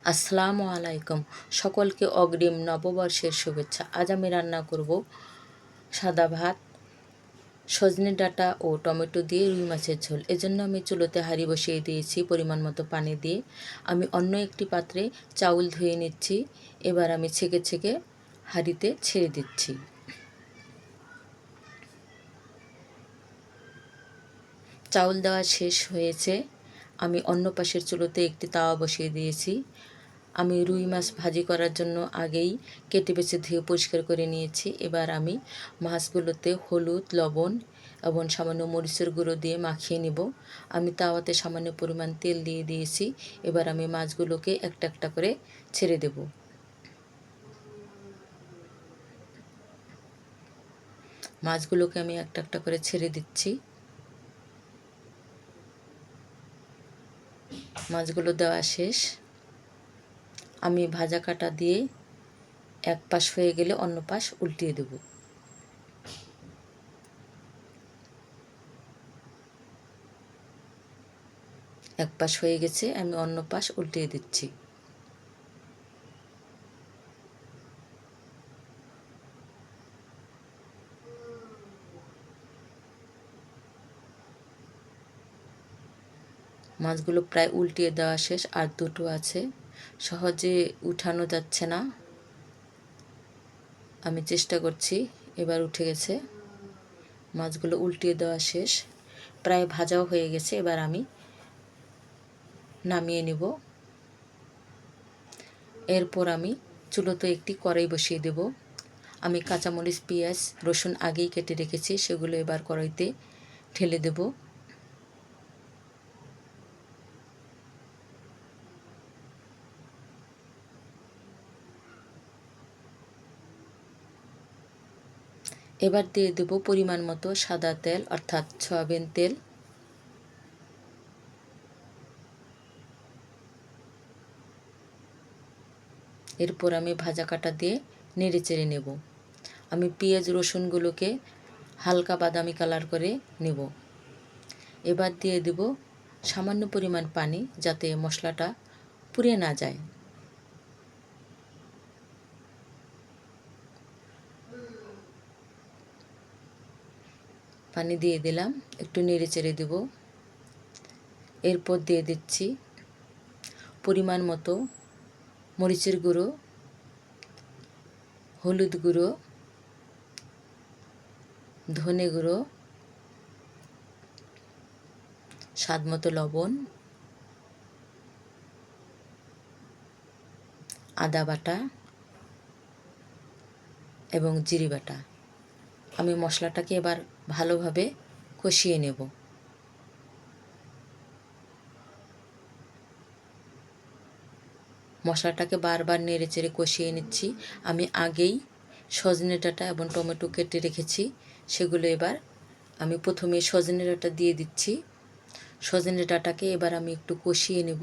আসসালামু আলাইকুম। সকলকে অগ্রিম নববর্ষের শুভেচ্ছা। আজ আমি রান্না করব সাদা ভাত, সজনে ডাঁটা ও টমেটো দিয়ে রুই মাছের ঝোল। এজন্য আমি চুলোতে হাঁড়ি বসিয়ে দিয়েছি পরিমাণ মতো পানি দিয়ে। আমি অন্য একটি পাত্রে চাউল ধুয়ে নিচ্ছি। এবার আমি ছেঁকে ছেঁকে হাঁড়িতে ছেড়ে দিচ্ছি। চাউল দেওয়া শেষ হয়েছে। আমি অন্য পাশের চুলোতে একটি তাওয়া বসিয়ে দিয়েছি। আমি রুই মাছ ভাজি করার জন্য আগেই কেটে বেছে ধুয়ে পরিষ্কার করে নিয়েছি। এবার আমি মাছগুলোতে হলুদ, লবণ এবং সামান্য মরিচের গুঁড়ো দিয়ে মাখিয়ে নেব। আমি তাওয়াতে সামান্য পরিমাণ তেল দিয়ে দিয়েছি। এবার আমি মাছগুলোকে একটা একটা করে ছেড়ে দেব। মাছগুলোকে আমি একটা একটা করে ছেড়ে দিচ্ছি। মাছগুলো দেওয়া শেষ। আমি ভাজা কাঁটা দিয়ে এক পাশ হয়ে গেলে অন্য পাশ উল্টিয়ে দেব। এক পাশ হয়ে গেছে, আমি অন্য পাশ উল্টিয়ে দিচ্ছি। মাছগুলো প্রায় উল্টিয়ে দেওয়া শেষ, আর দুটো আছে, সহজে উঠানো যাচ্ছে না। আমি চেষ্টা করছি, এবার উঠে গেছে। মাছগুলো উল্টিয়ে দেওয়া শেষ, প্রায় ভাজাও হয়ে গেছে। এবার আমি নামিয়ে নেব। এরপর আমি চুলোতে একটি কড়াই বসিয়ে দেব। আমি কাঁচামরিচ, পেঁয়াজ, রসুন আগেই কেটে রেখেছি, সেগুলো এবার কড়াইতে ঢেলে দেব। এবার দিয়ে দেব পরিমাণ মতো সাদা তেল, অর্থাৎ সয়াবিন তেল। এরপর আমি ভাজা কাঁটা দিয়ে নেড়ে চেড়ে নেব। আমি পেঁয়াজ রসুনগুলোকে হালকা বাদামি কালার করে নেব। এবার দিয়ে দেব সামান্য পরিমাণ পানি, যাতে মশলাটা পুড়ে না যায়। পানি দিয়ে দিলাম, একটু নেড়ে চেড়ে দেব। এরপর দিয়ে দিচ্ছি পরিমাণ মতো মরিচের গুঁড়ো, হলুদ গুঁড়ো, ধনে গুঁড়ো, স্বাদ মতো লবণ, আদা বাটা এবং জিরে বাটা। আমি মশলাটাকে এবার ভালোভাবে কষিয়ে নেব। মশলাটাকে বারবার নেড়ে চেড়ে কষিয়ে নিচ্ছি। আমি আগেই সজনে ডাঁটা এবং টমেটো কেটে রেখেছি, সেগুলো এবার আমি প্রথমে সজনে ডাঁটা দিয়ে দিচ্ছি। সজনে ডাঁটাকে এবার আমি একটু কষিয়ে নেব।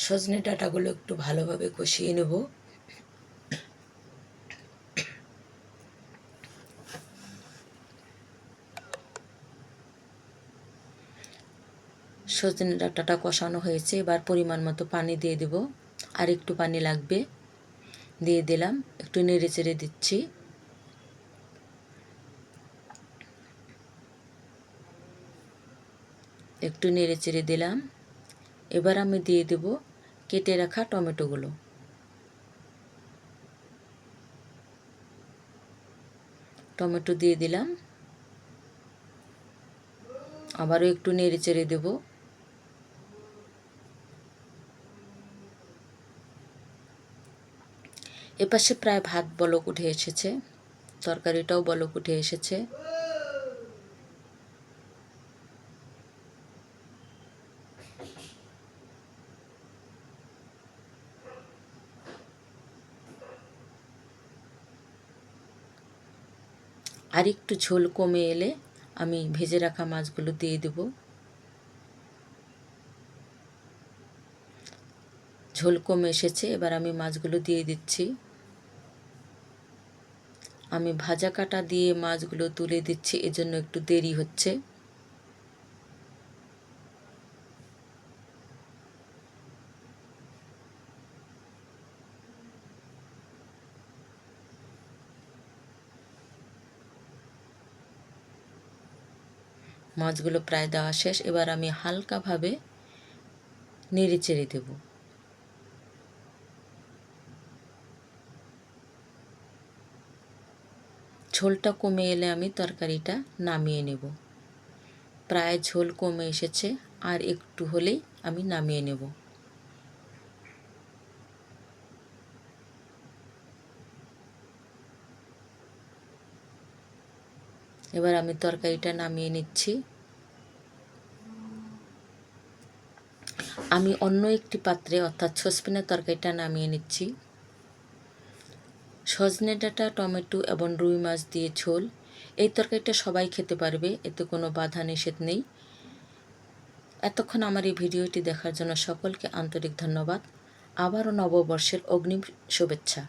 সজনে ডাঁটাগুলো একটু ভালোভাবে কষিয়ে নেব। সজনে ডাঁটাটা কষানো হয়েছে, এবার পরিমাণ মতো পানি দিয়ে দেব। আর একটু পানি লাগবে, দিয়ে দিলাম। একটু নেড়ে চেড়ে দিচ্ছি। একটু নেড়ে চেড়ে দিলাম। এবার আমি দিয়ে দেব কেটে রাখা টমেটোগুলো। টমেটো দিয়ে দিলাম, আবারও একটু নেড়ে চেড়ে দেব। এপাশে প্রায় ভাত বলক উঠে এসেছে, তরকারিটাও বলক উঠে এসেছে। আর একটু ঝোল কমে এলে আমি ভেজে রাখা মাছগুলো দিয়ে দেব। ঝোল কমে এসেছে, এবার আমি মাছগুলো দিয়ে দিচ্ছি। আমি ভাজা কাঁটা দিয়ে মাছগুলো তুলে দিচ্ছি, এজন্য একটু দেরি হচ্ছে। মাছগুলো প্রায় দেওয়া শেষ। এবার আমি হালকাভাবে নেড়ে চেড়ে দেব। ঝোলটা কমে এলে আমি তরকারিটা নামিয়ে নেব। প্রায় ঝোল কমে এসেছে, আর একটু হলেই আমি নামিয়ে নেব। এবার আমি তরকারিটা নামিয়ে নিচ্ছি। আমি অন্য একটি পাত্রে অর্থাৎ সসপ্যানে তরকারিটা নামিয়ে নিচ্ছি। সজনে ডাঁটা, টমেটো এবং রুই মাছ দিয়ে ঝোল। এই তরকারিটা সবাই খেতে পারবে, এতে কোনো বাধা নিষেধ নেই। এতক্ষণ আমার এই ভিডিওটি দেখার জন্য সকলকে আন্তরিক ধন্যবাদ। আবারও নববর্ষের অগ্রিম শুভেচ্ছা।